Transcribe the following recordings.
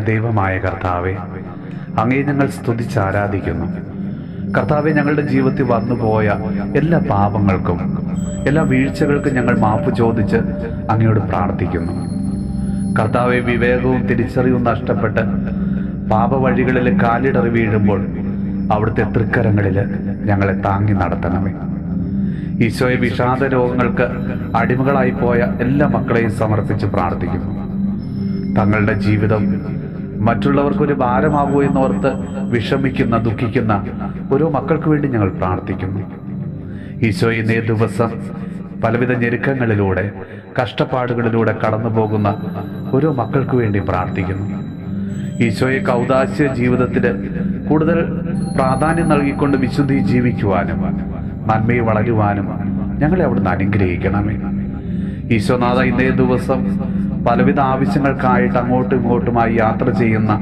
ഞങ്ങളുടെ ദൈവമായ കർത്താവെ, അങ്ങേ ഞങ്ങൾ സ്തുതിച്ച് ആരാധിക്കുന്നു. കർത്താവെ, ഞങ്ങളുടെ ജീവിതത്തിൽ വന്നുപോയ എല്ലാ പാപങ്ങൾക്കും എല്ലാ വീഴ്ചകൾക്കും ഞങ്ങൾ മാപ്പ് ചോദിച്ച് അങ്ങയോട് പ്രാർത്ഥിക്കുന്നു. കർത്താവെ, വിവേകവും തിരിച്ചറിവും നഷ്ടപ്പെട്ട് പാപവഴികളിൽ കാലിടറി വീഴുമ്പോൾ അവിടുത്തെ തൃക്കരങ്ങളിൽ ഞങ്ങളെ താങ്ങി നടത്തണമേ. ഈശോയെ, വിഷാദ രോഗങ്ങൾക്ക് അടിമകളായി പോയ എല്ലാ മക്കളെയും സമർപ്പിച്ച് പ്രാർത്ഥിക്കുന്നു. തങ്ങളുടെ ജീവിതം മറ്റുള്ളവർക്കൊരു ഭാരമാകൂ എന്നോർത്ത് വിഷമിക്കുന്ന ദുഃഖിക്കുന്ന ഓരോ മക്കൾക്ക് വേണ്ടി ഞങ്ങൾ പ്രാർത്ഥിക്കുന്നു. ഈശോ, ഇന്നേ ദിവസം പലവിധ ഞെരുക്കങ്ങളിലൂടെ കഷ്ടപ്പാടുകളിലൂടെ കടന്നു പോകുന്ന ഓരോ മക്കൾക്ക് വേണ്ടി പ്രാർത്ഥിക്കുന്നു. ഈശോയെ, കൗദാശ്യ ജീവിതത്തിന് കൂടുതൽ പ്രാധാന്യം നൽകിക്കൊണ്ട് വിശുദ്ധി ജീവിക്കുവാനും നന്മയിൽ വളരുവാനും ഞങ്ങളെ അവിടുന്ന് അനുഗ്രഹിക്കണമേ. ഈശോനാഥ, ഇന്നേ ദിവസം പലവിധ ആവശ്യങ്ങൾക്കായിട്ട് അങ്ങോട്ടും ഇങ്ങോട്ടുമായി യാത്ര ചെയ്യുന്ന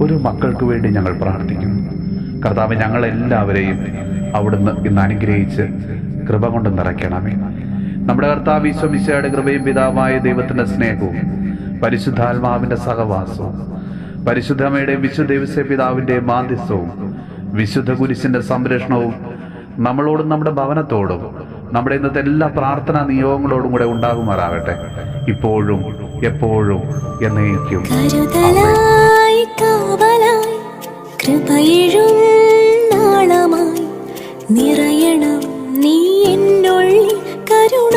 ഒരു മക്കൾക്ക് വേണ്ടി ഞങ്ങൾ പ്രാർത്ഥിക്കുന്നു. കർത്താവ്, ഞങ്ങളെല്ലാവരെയും അവിടുന്ന് ഇന്ന് അനുഗ്രഹിച്ച് കൃപ കൊണ്ട് നിറയ്ക്കണമേ. നമ്മുടെ കർത്താവ് ഈശോ മിശിഹായുടെ കൃപയും പിതാവായ ദൈവത്തിൻ്റെ സ്നേഹവും പരിശുദ്ധാത്മാവിൻ്റെ സഹവാസവും പരിശുദ്ധമ്മയുടെയും വിശുദ്ധ ദേവസ്യ പിതാവിൻ്റെയും മാധ്യസ്ഥവും വിശുദ്ധ കുരിശിൻ്റെ സംരക്ഷണവും നമ്മളോടും നമ്മുടെ ഭവനത്തോടും നമ്മുടെ ഇന്നത്തെ എല്ലാ പ്രാർത്ഥനാ നിയോഗങ്ങളോടും കൂടെ ഉണ്ടാകുമാറാകട്ടെ, ഇപ്പോഴും എപ്പോഴും എന്നേക്കും. നിറയണം നീ എന്നുള്ളിൽ കരുണ